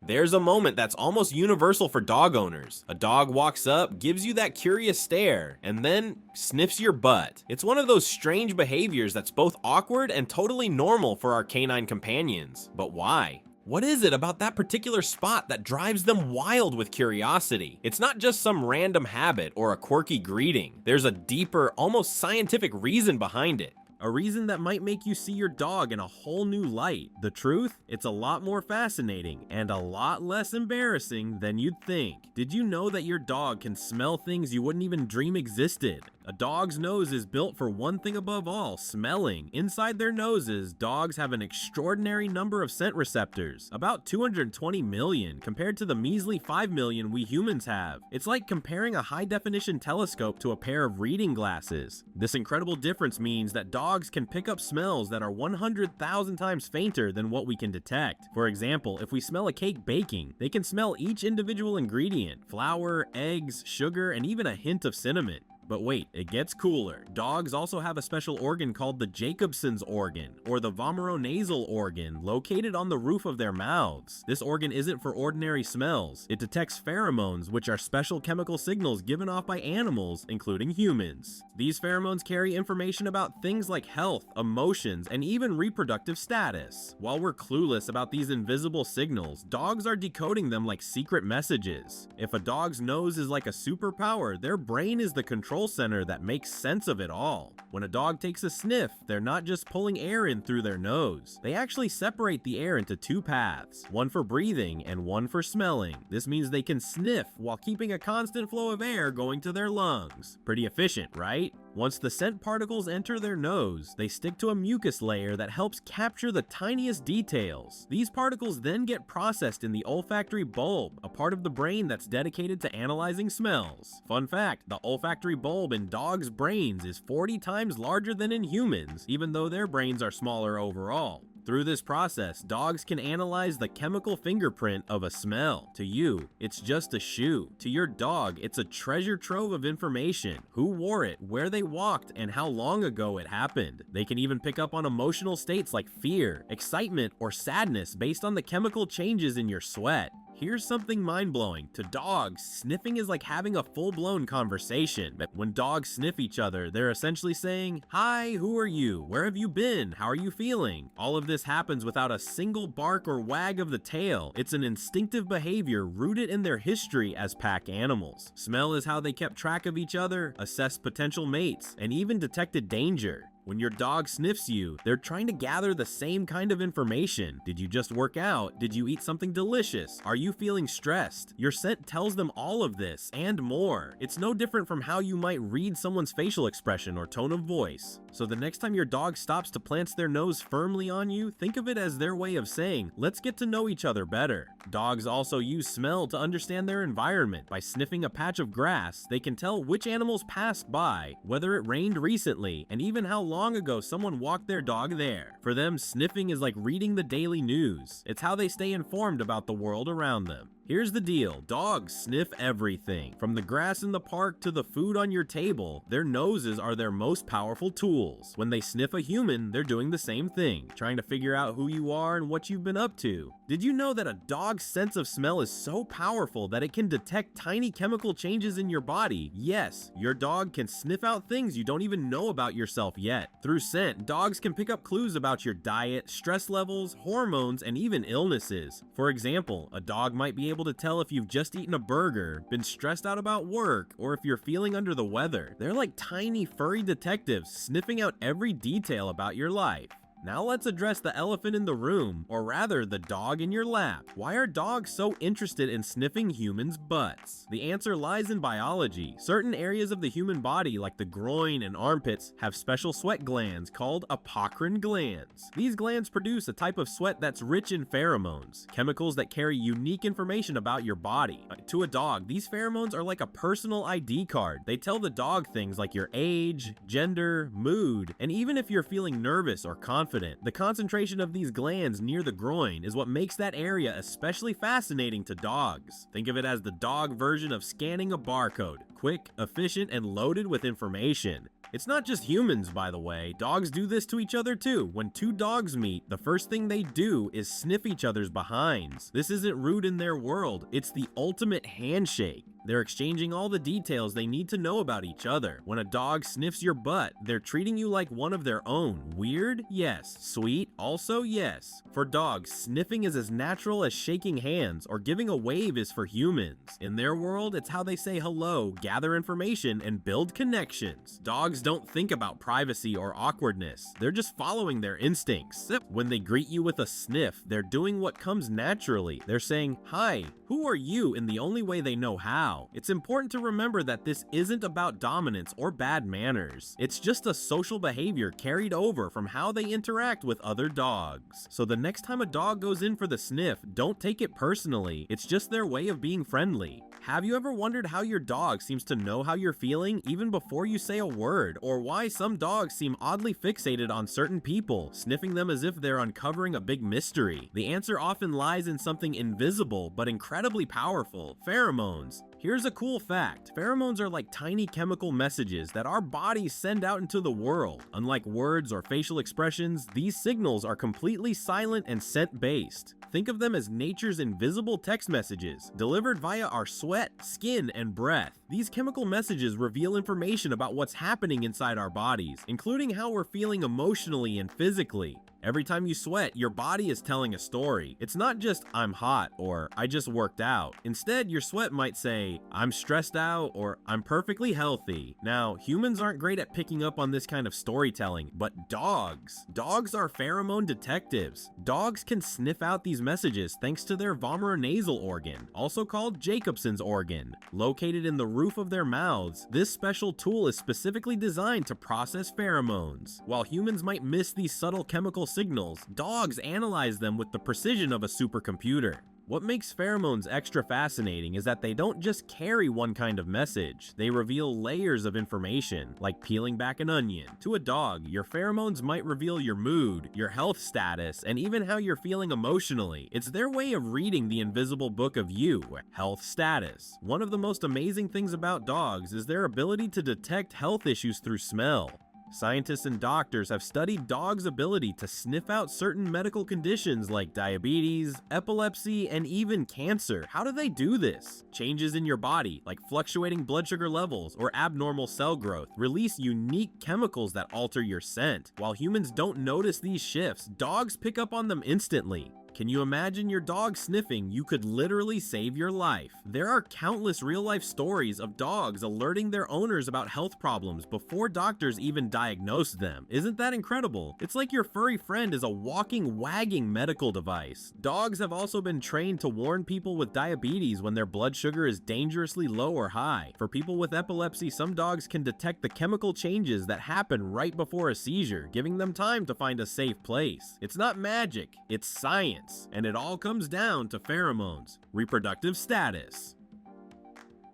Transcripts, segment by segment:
There's a moment that's almost universal for dog owners. A dog walks up, gives you that curious stare, and then sniffs your butt. It's one of those strange behaviors that's both awkward and totally normal for our canine companions. But why? What is it about that particular spot that drives them wild with curiosity? It's not just some random habit or a quirky greeting. There's a deeper, almost scientific reason behind it. A reason that might make you see your dog in a whole new light. The truth? It's a lot more fascinating and a lot less embarrassing than you'd think. Did you know that your dog can smell things you wouldn't even dream existed? A dog's nose is built for one thing above all, smelling. Inside their noses, dogs have an extraordinary number of scent receptors, about 220 million compared to the measly 5 million we humans have. It's like comparing a high-definition telescope to a pair of reading glasses. This incredible difference means that dogs can pick up smells that are 100,000 times fainter than what we can detect. For example, if we smell a cake baking, they can smell each individual ingredient: flour, eggs, sugar, and even a hint of cinnamon. But wait, it gets cooler. Dogs also have a special organ called the Jacobson's organ, or the vomeronasal organ, located on the roof of their mouths. This organ isn't for ordinary smells. It detects pheromones, which are special chemical signals given off by animals, including humans. These pheromones carry information about things like health, emotions, and even reproductive status. While we're clueless about these invisible signals, dogs are decoding them like secret messages. If a dog's nose is like a superpower, their brain is the control center that makes sense of it all. When a dog takes a sniff, they're not just pulling air in through their nose. They actually separate the air into two paths, one for breathing and one for smelling. This means they can sniff while keeping a constant flow of air going to their lungs. Pretty efficient, right? Once the scent particles enter their nose, they stick to a mucus layer that helps capture the tiniest details. These particles then get processed in the olfactory bulb, a part of the brain that's dedicated to analyzing smells. Fun fact, the olfactory bulb in dogs' brains is 40 times larger than in humans, even though their brains are smaller overall. Through this process, dogs can analyze the chemical fingerprint of a smell. To you, it's just a shoe. To your dog, it's a treasure trove of information: who wore it, where they walked, and how long ago it happened. They can even pick up on emotional states like fear, excitement, or sadness based on the chemical changes in your sweat. Here's something mind-blowing. To dogs, sniffing is like having a full-blown conversation. When dogs sniff each other, they're essentially saying, "Hi, who are you? Where have you been? How are you feeling?" All of this happens without a single bark or wag of the tail. It's an instinctive behavior rooted in their history as pack animals. Smell is how they kept track of each other, assessed potential mates, and even detected danger. When your dog sniffs you, they're trying to gather the same kind of information. Did you just work out? Did you eat something delicious? Are you feeling stressed? Your scent tells them all of this and more. It's no different from how you might read someone's facial expression or tone of voice. So the next time your dog stops to plant their nose firmly on you, think of it as their way of saying, "Let's get to know each other better." Dogs also use smell to understand their environment. By sniffing a patch of grass, they can tell which animals passed by, whether it rained recently, and even how long ago someone walked their dog there. For them, sniffing is like reading the daily news. It's how they stay informed about the world around them. Here's the deal, dogs sniff everything. From the grass in the park to the food on your table, their noses are their most powerful tools. When they sniff a human, they're doing the same thing, trying to figure out who you are and what you've been up to. Did you know that a dog's sense of smell is so powerful that it can detect tiny chemical changes in your body? Yes, your dog can sniff out things you don't even know about yourself yet. Through scent, dogs can pick up clues about your diet, stress levels, hormones, and even illnesses. For example, a dog might be able to tell if you've just eaten a burger, been stressed out about work, or if you're feeling under the weather. They're like tiny furry detectives sniffing out every detail about your life. Now let's address the elephant in the room, or rather the dog in your lap. Why are dogs so interested in sniffing humans' butts? The answer lies in biology. Certain areas of the human body, like the groin and armpits, have special sweat glands called apocrine glands. These glands produce a type of sweat that's rich in pheromones, chemicals that carry unique information about your body. To a dog, these pheromones are like a personal ID card. They tell the dog things like your age, gender, mood, and even if you're feeling nervous or confident. The concentration of these glands near the groin is what makes that area especially fascinating to dogs. Think of it as the dog version of scanning a barcode. Quick, efficient, and loaded with information. It's not just humans, by the way. Dogs do this to each other too. When two dogs meet, the first thing they do is sniff each other's behinds. This isn't rude in their world. It's the ultimate handshake. They're exchanging all the details they need to know about each other. When a dog sniffs your butt, they're treating you like one of their own. Weird? Yes. Sweet? Also yes. For dogs, sniffing is as natural as shaking hands or giving a wave is for humans. In their world, it's how they say hello, gather information, and build connections. Dogs don't think about privacy or awkwardness. They're just following their instincts. When they greet you with a sniff, they're doing what comes naturally. They're saying, "Hi, who are you?" in the only way they know how. It's important to remember that this isn't about dominance or bad manners. It's just a social behavior carried over from how they interact with other dogs. So the next time a dog goes in for the sniff, don't take it personally. It's just their way of being friendly. Have you ever wondered how your dog seems to know how you're feeling even before you say a word, or why some dogs seem oddly fixated on certain people, sniffing them as if they're uncovering a big mystery? The answer often lies in something invisible but incredibly powerful: pheromones. Here's a cool fact. Pheromones are like tiny chemical messages that our bodies send out into the world. Unlike words or facial expressions, these signals are completely silent and scent-based. Think of them as nature's invisible text messages, delivered via our sweat, skin, and breath. These chemical messages reveal information about what's happening inside our bodies, including how we're feeling emotionally and physically. Every time you sweat, your body is telling a story. It's not just "I'm hot" or "I just worked out." Instead, your sweat might say "I'm stressed out" or "I'm perfectly healthy." Now, humans aren't great at picking up on this kind of storytelling, but dogs are pheromone detectives. Dogs can sniff out these messages thanks to their vomeronasal organ, also called Jacobson's organ. Located in the roof of their mouths, this special tool is specifically designed to process pheromones. While humans might miss these subtle chemical signals, dogs analyze them with the precision of a supercomputer. What makes pheromones extra fascinating is that they don't just carry one kind of message, they reveal layers of information, like peeling back an onion. To a dog, your pheromones might reveal your mood, your health status, and even how you're feeling emotionally. It's their way of reading the invisible book of you, health status. One of the most amazing things about dogs is their ability to detect health issues through smell. Scientists and doctors have studied dogs' ability to sniff out certain medical conditions like diabetes, epilepsy, and even cancer. How do they do this? Changes in your body, like fluctuating blood sugar levels or abnormal cell growth, release unique chemicals that alter your scent. While humans don't notice these shifts, dogs pick up on them instantly. Can you imagine your dog sniffing? You could literally save your life. There are countless real-life stories of dogs alerting their owners about health problems before doctors even diagnose them. Isn't that incredible? It's like your furry friend is a walking, wagging medical device. Dogs have also been trained to warn people with diabetes when their blood sugar is dangerously low or high. For people with epilepsy, some dogs can detect the chemical changes that happen right before a seizure, giving them time to find a safe place. It's not magic, it's science. And it all comes down to pheromones, reproductive status.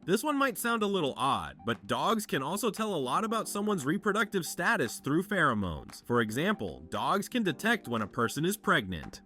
This one might sound a little odd, but dogs can also tell a lot about someone's reproductive status through pheromones. For example, dogs can detect when a person is pregnant.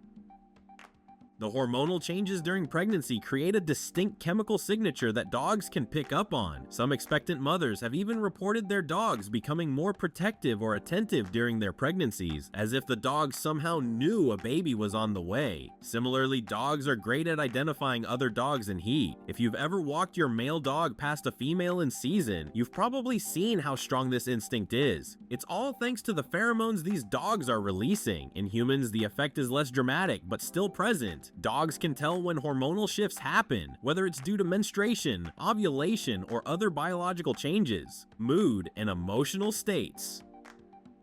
The hormonal changes during pregnancy create a distinct chemical signature that dogs can pick up on. Some expectant mothers have even reported their dogs becoming more protective or attentive during their pregnancies, as if the dog somehow knew a baby was on the way. Similarly, dogs are great at identifying other dogs in heat. If you've ever walked your male dog past a female in season, you've probably seen how strong this instinct is. It's all thanks to the pheromones these dogs are releasing. In humans, the effect is less dramatic, but still present. Dogs can tell when hormonal shifts happen, whether it's due to menstruation, ovulation, or other biological changes, mood, and emotional states.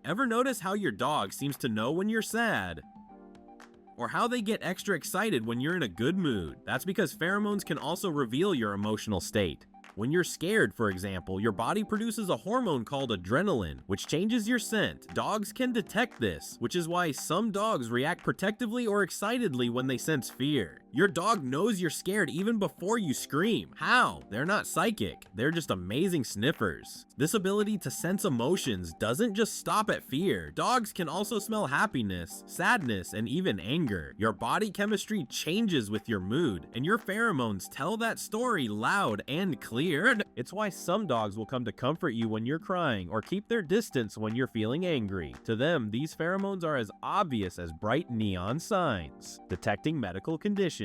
Ever notice how your dog seems to know when you're sad? Or how they get extra excited when you're in a good mood? That's because pheromones can also reveal your emotional state. When you're scared, for example, your body produces a hormone called adrenaline, which changes your scent. Dogs can detect this, which is why some dogs react protectively or excitedly when they sense fear. Your dog knows you're scared even before you scream. How? They're not psychic. They're just amazing sniffers. This ability to sense emotions doesn't just stop at fear. Dogs can also smell happiness, sadness, and even anger. Your body chemistry changes with your mood, and your pheromones tell that story loud and clear. It's why some dogs will come to comfort you when you're crying or keep their distance when you're feeling angry. To them, these pheromones are as obvious as bright neon signs, detecting medical conditions.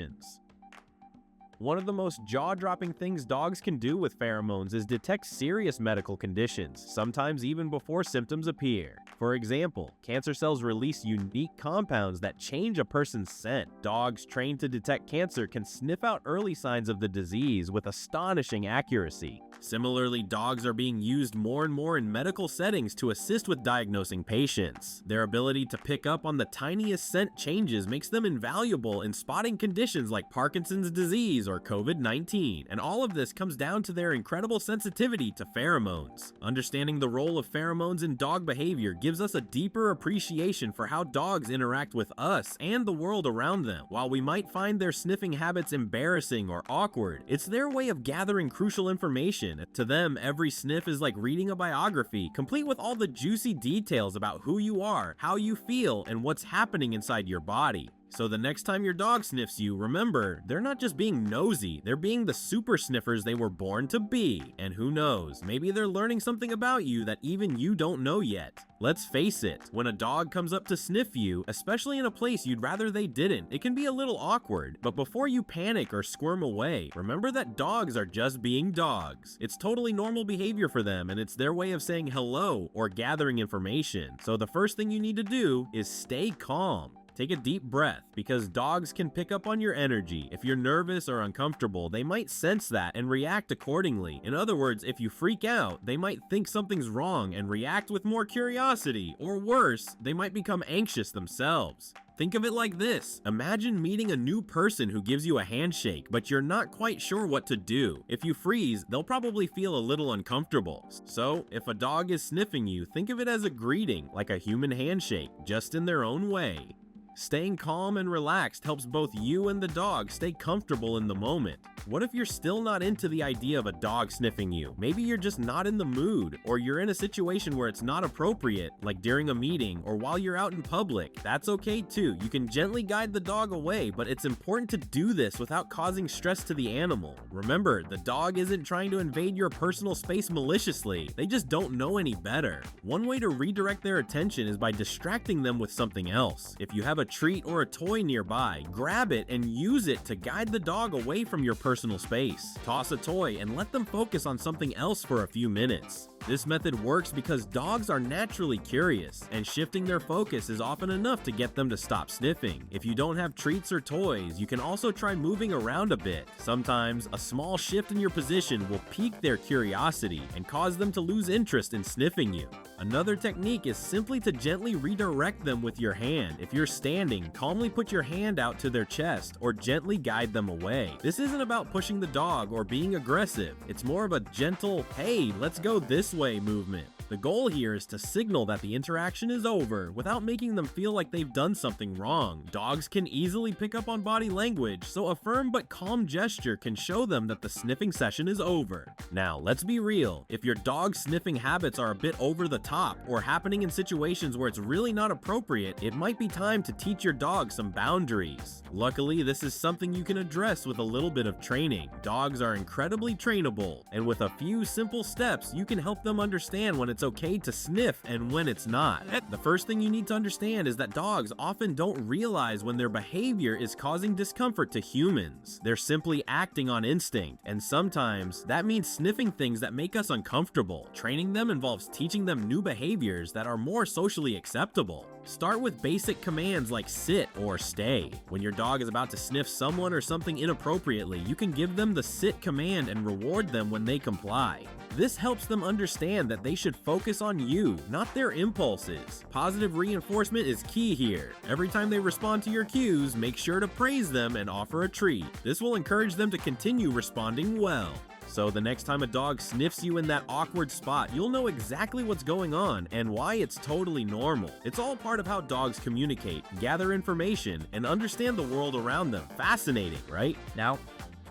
One of the most jaw-dropping things dogs can do with pheromones is detect serious medical conditions, sometimes even before symptoms appear. For example, cancer cells release unique compounds that change a person's scent. Dogs trained to detect cancer can sniff out early signs of the disease with astonishing accuracy. Similarly, dogs are being used more and more in medical settings to assist with diagnosing patients. Their ability to pick up on the tiniest scent changes makes them invaluable in spotting conditions like Parkinson's disease or COVID-19, and all of this comes down to their incredible sensitivity to pheromones. Understanding the role of pheromones in dog behavior gives us a deeper appreciation for how dogs interact with us and the world around them. While we might find their sniffing habits embarrassing or awkward, it's their way of gathering crucial information. To them, every sniff is like reading a biography, complete with all the juicy details about who you are, how you feel, and what's happening inside your body. So the next time your dog sniffs you, remember, they're not just being nosy, they're being the super sniffers they were born to be. And who knows, maybe they're learning something about you that even you don't know yet. Let's face it, when a dog comes up to sniff you, especially in a place you'd rather they didn't, it can be a little awkward. But before you panic or squirm away, remember that dogs are just being dogs. It's totally normal behavior for them, and it's their way of saying hello or gathering information. So the first thing you need to do is stay calm. Take a deep breath, because dogs can pick up on your energy. If you're nervous or uncomfortable, they might sense that and react accordingly. In other words, if you freak out, they might think something's wrong and react with more curiosity, or worse, they might become anxious themselves. Think of it like this. Imagine meeting a new person who gives you a handshake, but you're not quite sure what to do. If you freeze, they'll probably feel a little uncomfortable. So, if a dog is sniffing you, think of it as a greeting, like a human handshake, just in their own way. Staying calm and relaxed helps both you and the dog stay comfortable in the moment. What if you're still not into the idea of a dog sniffing you? Maybe you're just not in the mood, or you're in a situation where it's not appropriate, like during a meeting or while you're out in public. That's okay too. You can gently guide the dog away, but it's important to do this without causing stress to the animal. Remember, the dog isn't trying to invade your personal space maliciously. They just don't know any better. One way to redirect their attention is by distracting them with something else. If you have a treat or a toy nearby, grab it and use it to guide the dog away from your personal space. Toss a toy and let them focus on something else for a few minutes. This method works because dogs are naturally curious, and shifting their focus is often enough to get them to stop sniffing. If you don't have treats or toys, you can also try moving around a bit. Sometimes, a small shift in your position will pique their curiosity and cause them to lose interest in sniffing you. Another technique is simply to gently redirect them with your hand. If you're standing, calmly put your hand out to their chest or gently guide them away. This isn't about pushing the dog or being aggressive. It's more of a gentle, hey, let's go this way movement. The goal here is to signal that the interaction is over without making them feel like they've done something wrong. Dogs can easily pick up on body language, so a firm but calm gesture can show them that the sniffing session is over. Now, let's be real. If your dog's sniffing habits are a bit over the top or happening in situations where it's really not appropriate, it might be time to teach your dog some boundaries. Luckily, this is something you can address with a little bit of training. Dogs are incredibly trainable, and with a few simple steps, you can help them understand when it's okay to sniff and when it's not. The first thing you need to understand is that dogs often don't realize when their behavior is causing discomfort to humans. They're simply acting on instinct, and sometimes that means sniffing things that make us uncomfortable. Training them involves teaching them new behaviors that are more socially acceptable. Start with basic commands like sit or stay. When your dog is about to sniff someone or something inappropriately, you can give them the sit command and reward them when they comply. This helps them understand that they should focus on you, not their impulses. Positive reinforcement is key here. Every time they respond to your cues, make sure to praise them and offer a treat. This will encourage them to continue responding well. So the next time a dog sniffs you in that awkward spot, you'll know exactly what's going on and why it's totally normal. It's all part of how dogs communicate, gather information, and understand the world around them. Fascinating, right? Now,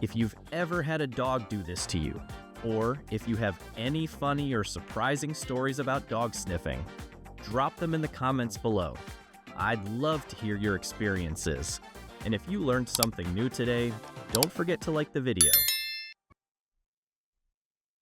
if you've ever had a dog do this to you, or if you have any funny or surprising stories about dog sniffing, drop them in the comments below. I'd love to hear your experiences. And if you learned something new today, don't forget to like the video.